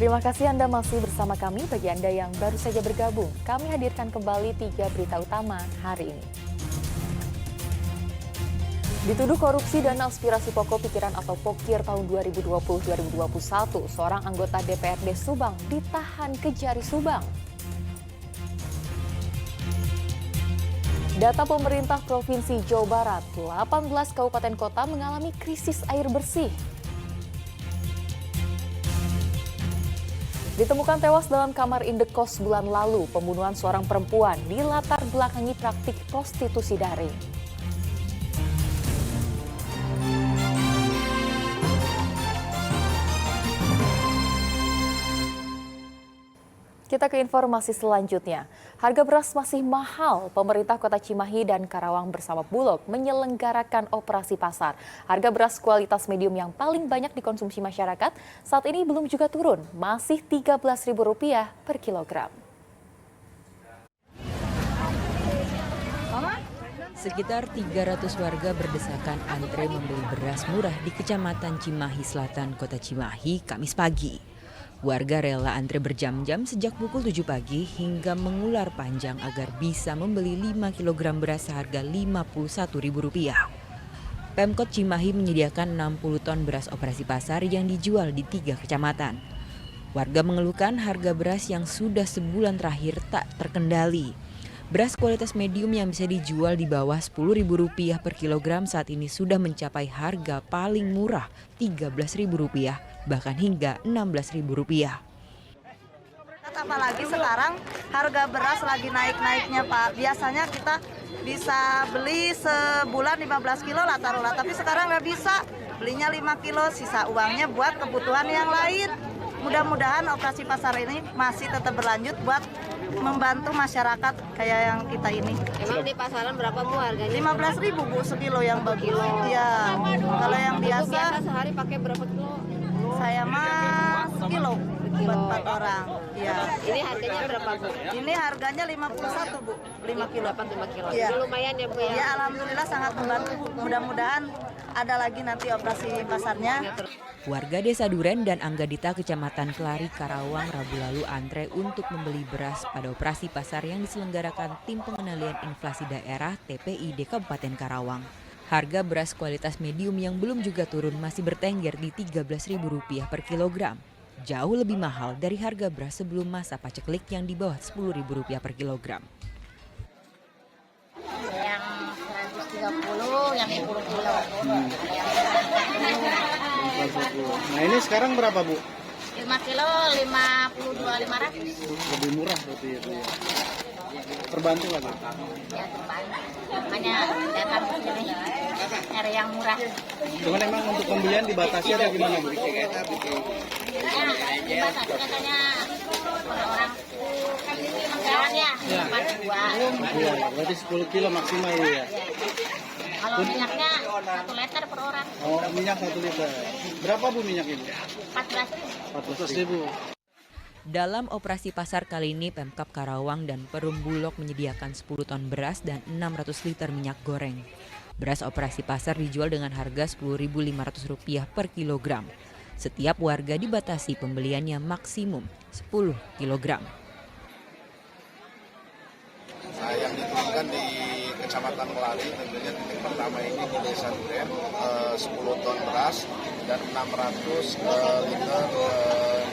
Terima kasih Anda masih bersama kami. Bagi Anda yang baru saja bergabung, kami hadirkan kembali 3 berita utama hari ini. Dituduh korupsi dana aspirasi pokok pikiran atau POKIR tahun 2020-2021, seorang anggota DPRD Subang ditahan Kejari Subang. Data pemerintah Provinsi Jawa Barat, 18 kabupaten kota mengalami krisis air bersih. Ditemukan tewas dalam kamar indekos bulan lalu, pembunuhan seorang perempuan dilatar belakangi praktik prostitusi daring. Kita ke informasi selanjutnya. Harga beras masih mahal. Pemerintah Kota Cimahi dan Karawang bersama Bulog menyelenggarakan operasi pasar. Harga beras kualitas medium yang paling banyak dikonsumsi masyarakat saat ini belum juga turun, masih Rp13.000 per kilogram. Sekitar 300 warga berdesakan antre membeli beras murah di Kecamatan Cimahi Selatan, Kota Cimahi, Kamis pagi. Warga rela antre berjam-jam sejak pukul 7 pagi hingga mengular panjang agar bisa membeli 5 kg beras seharga Rp51.000. Pemkot Cimahi menyediakan 60 ton beras operasi pasar yang dijual di 3 kecamatan. Warga mengeluhkan harga beras yang sudah sebulan terakhir tak terkendali. Beras kualitas medium yang bisa dijual di bawah Rp10.000 per kilogram saat ini sudah mencapai harga paling murah Rp13.000, bahkan hingga Rp16.000. Apalagi sekarang harga beras lagi naik-naiknya Pak. Biasanya kita bisa beli sebulan 15 kilo lah taruhlah, tapi sekarang nggak bisa. Belinya 5 kilo, sisa uangnya buat kebutuhan yang lain. Mudah-mudahan operasi pasar ini masih tetap berlanjut buat membantu masyarakat kayak yang kita ini. Emang di pasaran berapa Bu harganya? Rp15.000 Bu sekilo yang bagus. Iya. Kalau yang Biasa biasa sehari pakai berapa kilo? saya mah sekilo buat 4 orang. Iya. Ini harganya berapa Bu? Ini harganya 51 Bu, 5 kilo. Dapat 5 kilo. Iya. Ini lumayan ya Bu ya? Ya alhamdulillah sangat membantu Bu. Mudah-mudahan ada lagi nanti operasi pasarnya. Warga Desa Duren dan Anggadita Kecamatan Kelari, Karawang Rabu lalu antre untuk membeli beras pada operasi pasar yang diselenggarakan Tim Pengendalian Inflasi Daerah TPID Kabupaten Karawang. Harga beras kualitas medium yang belum juga turun masih bertengger di Rp13.000 per kilogram. Jauh lebih mahal dari harga beras sebelum masa paceklik yang di bawah Rp10.000 per kilogram. Yang 130, yang 10 kilo. Nah ini sekarang berapa Bu? 5 kilo 52.500. Lebih murah berarti itu ya. Terbantu lagi. Ya terbantu. Makanya datang ke sini nyari yang murah. Cuman emang untuk pembelian dibatasi atau gimana Bu? Ya, dibatasi katanya orang kan ini emang jalan ya. Dapat 2. Iya, berarti 10 kilo maksimal ya. Kalau minyaknya 1 liter per orang. Oh, minyak 1 liter. Berapa Bu minyak ini? 14.000. 14.000. Dalam operasi pasar kali ini, Pemkab Karawang dan Perum Bulog menyediakan 10 ton beras dan 600 liter minyak goreng. Beras operasi pasar dijual dengan harga Rp10.500 per kilogram. Setiap warga dibatasi pembeliannya maksimum 10 kilogram. Nah, yang diturunkan di Kecamatan Kelari tentunya titik pertama ini di Desa Duren 10 ton beras dan 600 liter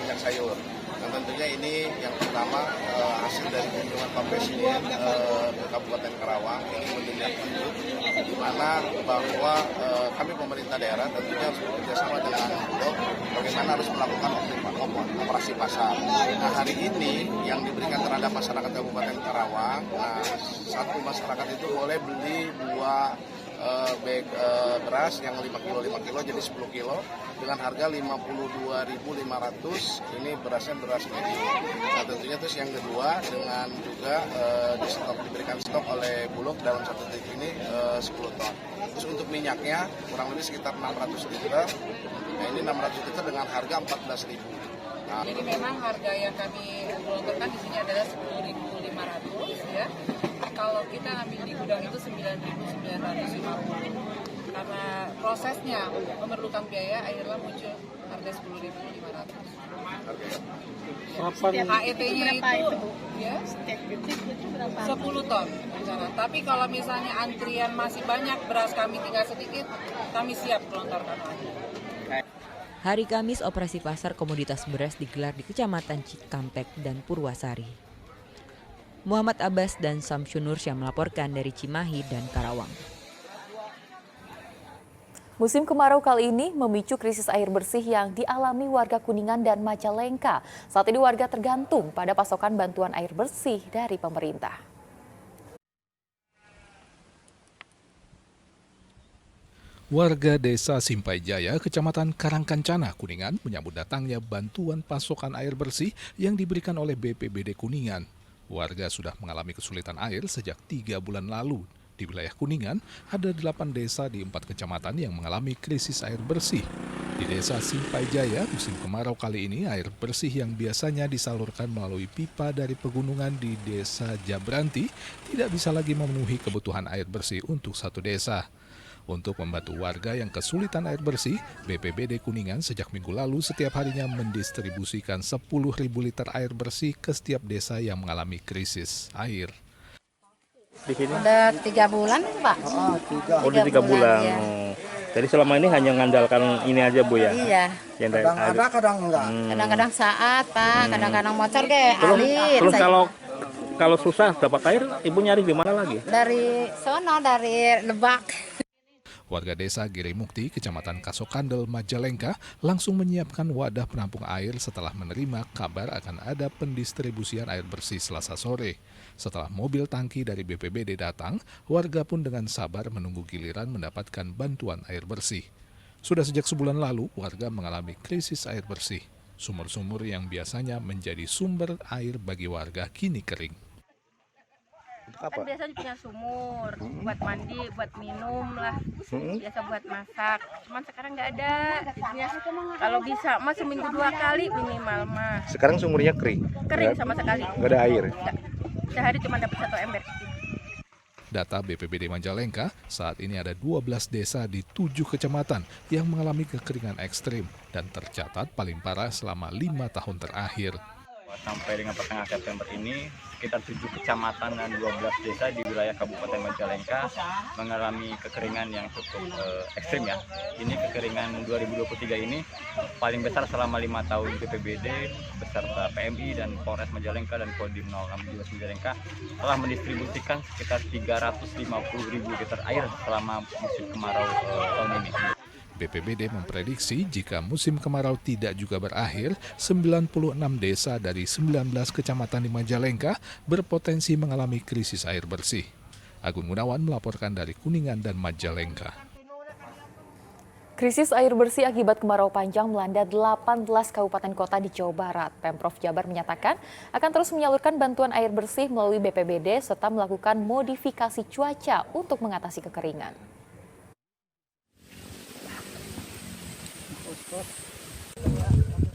minyak sayur. Dan tentunya ini yang pertama hasil dari kunjungan Pak Presiden ke Kabupaten Karawang ini menunjukkan di mana bahwa kami pemerintah daerah tentunya harus bekerjasama dengan Bulog bagaimana harus melakukan operasi pasar. Nah hari ini yang diberikan terhadap masyarakat Kabupaten Karawang, nah, satu masyarakat itu boleh beli 2 bag beras yang 5 kilo jadi 10 kilo dengan harga Rp52.500. Ini berasnya beras medium. Nah tentunya terus yang kedua dengan juga diberikan stok oleh Bulog dalam satu titik ini 10 ton. Terus untuk minyaknya kurang lebih sekitar 600 liter. Nah ini 600 liter dengan harga Rp14.000. Nah, jadi memang harga yang kami gelontorkan di sini adalah Rp10.500 ya. Kalau kita ambil di gudang itu Rp9.950. karena prosesnya memerlukan biaya, akhirnya muncul harga 10.500. HET-nya itu ya 10 ton rencana. Tapi kalau misalnya antrian masih banyak, beras kami tinggal sedikit, kami siap melontarkan lagi. Hari Kamis, operasi pasar komoditas beras digelar di Kecamatan Cikampek dan Purwasari. Muhammad Abbas dan Samsyun Nursyah melaporkan dari Cimahi dan Karawang. Musim kemarau kali ini memicu krisis air bersih yang dialami warga Kuningan dan Majalengka. Saat ini warga tergantung pada pasokan bantuan air bersih dari pemerintah. Warga Desa Simpai Jaya, Kecamatan Karangkancana, Kuningan menyambut datangnya bantuan pasokan air bersih yang diberikan oleh BPBD Kuningan. Warga sudah mengalami kesulitan air sejak 3 bulan lalu. Di wilayah Kuningan, ada 8 desa di 4 kecamatan yang mengalami krisis air bersih. Di Desa Simpai Jaya, musim kemarau kali ini air bersih yang biasanya disalurkan melalui pipa dari pegunungan di Desa Jabranti tidak bisa lagi memenuhi kebutuhan air bersih untuk satu desa. Untuk membantu warga yang kesulitan air bersih, BPBD Kuningan sejak minggu lalu setiap harinya mendistribusikan 10.000 liter air bersih ke setiap desa yang mengalami krisis air. Di sini? Udah 3 bulan, Pak. Udah 3 bulan. Ya. Jadi selama ini hanya mengandalkan ini aja, Bu, ya? Iya. Yang kadang ada, kadang enggak. Kadang-kadang saat, Pak. Kadang-kadang motor alir. Terus kalau susah dapat air, Ibu nyari di mana lagi? Dari sono, dari Lebak. Warga desa Girimukti, Kecamatan Kasokandel, Majalengka langsung menyiapkan wadah penampung air setelah menerima kabar akan ada pendistribusian air bersih Selasa sore. Setelah mobil tangki dari BPBD datang, warga pun dengan sabar menunggu giliran mendapatkan bantuan air bersih. Sudah sejak sebulan lalu, warga mengalami krisis air bersih. Sumur-sumur yang biasanya menjadi sumber air bagi warga kini kering. Kan biasanya punya sumur, buat mandi, buat minum lah, biasa buat masak. Cuman sekarang nggak ada. Jadinya kalau bisa mah seminggu 2 kali minimal mah. Sekarang sumurnya kering? Kering sama sekali. Nggak ada air? Nggak. Sehari cuma dapat 1 ember. Data BPBD Majalengka, saat ini ada 12 desa di 7 kecamatan yang mengalami kekeringan ekstrim dan tercatat paling parah selama 5 tahun terakhir. Sampai dengan pertengahan September ini, sekitar 7 kecamatan dan 12 desa di wilayah Kabupaten Majalengka mengalami kekeringan yang cukup ekstrim ya. Ini kekeringan 2023 ini paling besar selama 5 tahun. BPBD beserta PMI dan Polres Majalengka dan Kodim 06 Majalengka telah mendistribusikan sekitar 350.000 liter air selama musim kemarau tahun ini. BPBD memprediksi jika musim kemarau tidak juga berakhir, 96 desa dari 19 kecamatan di Majalengka berpotensi mengalami krisis air bersih. Agung Gunawan melaporkan dari Kuningan dan Majalengka. Krisis air bersih akibat kemarau panjang melanda 18 kabupaten kota di Jawa Barat. Pemprov Jabar menyatakan akan terus menyalurkan bantuan air bersih melalui BPBD serta melakukan modifikasi cuaca untuk mengatasi kekeringan.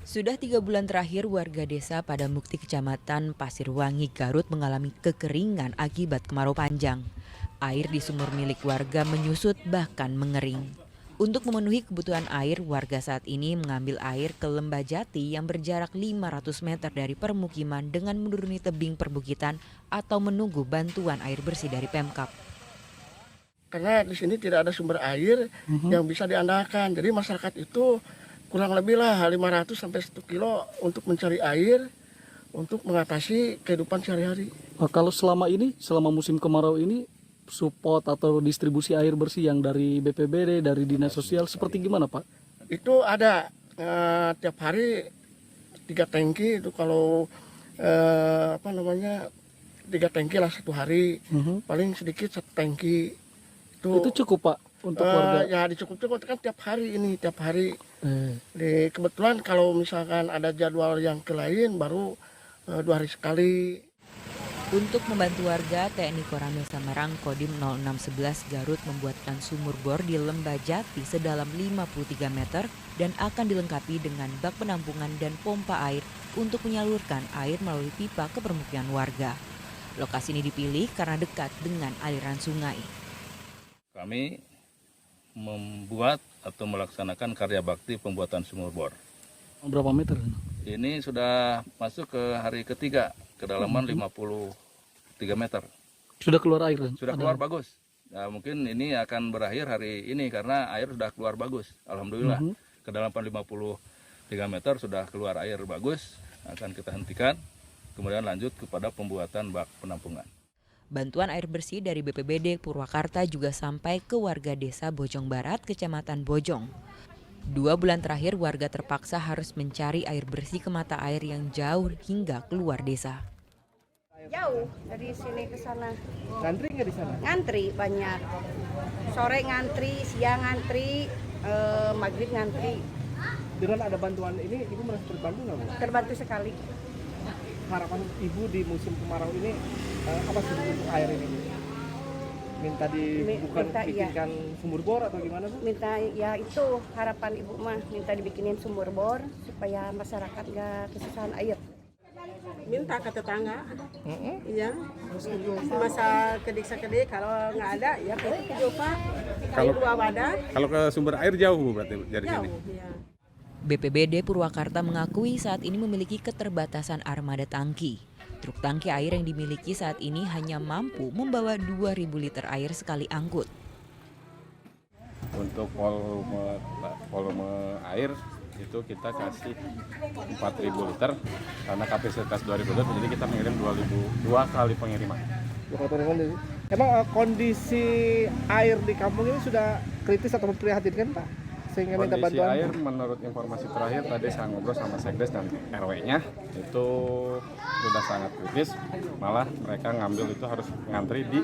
Sudah 3 bulan terakhir warga desa Padamukti Kecamatan Pasirwangi, Garut mengalami kekeringan akibat kemarau panjang. Air di sumur milik warga menyusut bahkan mengering. Untuk memenuhi kebutuhan air, warga saat ini mengambil air ke Lembah Jati yang berjarak 500 meter dari permukiman dengan menuruni tebing perbukitan atau menunggu bantuan air bersih dari Pemkab. Karena di sini tidak ada sumber air yang bisa diandalkan. Jadi masyarakat itu kurang lebih lah 500 sampai 1 kilo untuk mencari air untuk mengatasi kehidupan sehari-hari. Kalau selama musim kemarau ini, support atau distribusi air bersih yang dari BPBD, dari Dinas Sosial seperti gimana, Pak? Itu ada tiap hari 3 tangki itu kalau 3 tangki lah 1 hari, paling sedikit 1 tangki. Itu cukup, Pak, untuk warga? Ya dicukup kan tiap hari. Kebetulan kalau misalkan ada jadwal yang ke lain baru 2 hari sekali. Untuk membantu warga, TNI Koramil Samarang Kodim 0611 Garut membuatkan sumur bor di Lembah Jati sedalam 53 meter dan akan dilengkapi dengan bak penampungan dan pompa air untuk menyalurkan air melalui pipa ke permukiman warga. Lokasi ini dipilih karena dekat dengan aliran sungai. Kami membuat atau melaksanakan karya bakti pembuatan sumur bor. Berapa meter? Ini sudah masuk ke hari ketiga, kedalaman 53 meter. Sudah keluar air? Sudah keluar bagus. Nah, mungkin ini akan berakhir hari ini karena air sudah keluar bagus. Alhamdulillah. Kedalaman 53 meter sudah keluar air bagus. Akan kita hentikan. Kemudian lanjut kepada pembuatan bak penampungan. Bantuan air bersih dari BPBD Purwakarta juga sampai ke warga desa Bojong Barat, Kecamatan Bojong. 2 bulan terakhir warga terpaksa harus mencari air bersih ke mata air yang jauh hingga keluar desa. Jauh dari sini ke sana. Ngantri nggak di sana? Ngantri banyak. Sore ngantri, siang ngantri, maghrib ngantri. Dengan ada bantuan ini, Ibu merasa terbantu nggak, Bu? Terbantu sekali. Harapan Ibu di musim kemarau ini apa sih untuk air ini? Minta dibikinkan sumur bor atau gimana, Bu? Minta ya itu harapan Ibu mah, minta dibikinin sumur bor supaya masyarakat nggak kesusahan air. Minta ke tetangga, iya. Masa kedik-sekedik kalau nggak ada ya ke Jopa, kayu 2 wadah. Kalau ke sumber air jauh, Bu, berarti dari sini? Jauh, iya. BPBD Purwakarta mengakui saat ini memiliki keterbatasan armada tangki. Truk tangki air yang dimiliki saat ini hanya mampu membawa 2.000 liter air sekali angkut. Untuk volume air itu kita kasih 4.000 liter karena kapasitas 2.000 liter, jadi kita mengirim 2 kali pengiriman. Emang kondisi air di kampung ini sudah kritis atau memprihatinkan, Pak? Sehingga minta Kondisi bantuan. air menurut informasi terakhir tadi saya ngobrol sama Sekdes dan RW-nya itu sudah sangat kritis, malah mereka ngambil itu harus ngantri di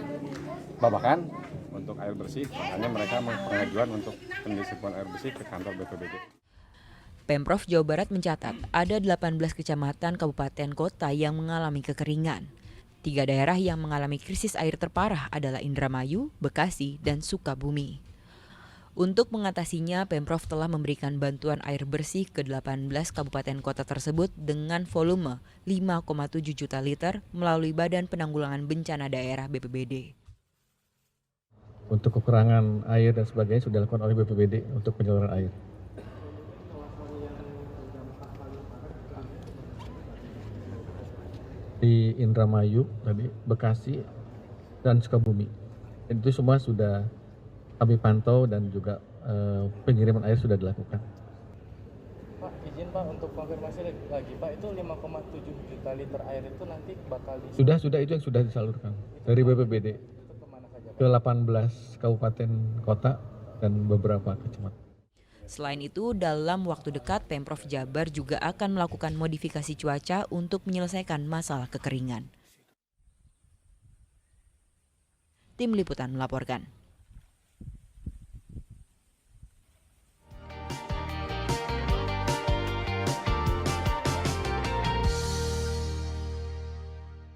Babakan untuk air bersih, makanya mereka pengajuan untuk pendistribusian air bersih ke kantor BPBD. Pemprov Jawa Barat mencatat ada 18 kecamatan, kabupaten, kota yang mengalami kekeringan. 3 daerah yang mengalami krisis air terparah adalah Indramayu, Bekasi, dan Sukabumi. Untuk mengatasinya, Pemprov telah memberikan bantuan air bersih ke 18 kabupaten kota tersebut dengan volume 5,7 juta liter melalui Badan Penanggulangan Bencana Daerah BPBD. Untuk kekurangan air dan sebagainya sudah dilakukan oleh BPBD untuk penyaluran air. Di Indramayu, tadi Bekasi, dan Sukabumi. Itu semua sudah kami pantau dan juga pengiriman air sudah dilakukan. Pak, izin Pak untuk konfirmasi lagi Pak, itu 5,7 juta liter air itu nanti bakal Sudah itu yang sudah disalurkan dari BPBD ke 18 kabupaten kota dan beberapa kecamatan. Selain itu, dalam waktu dekat Pemprov Jabar juga akan melakukan modifikasi cuaca untuk menyelesaikan masalah kekeringan. Tim Liputan melaporkan.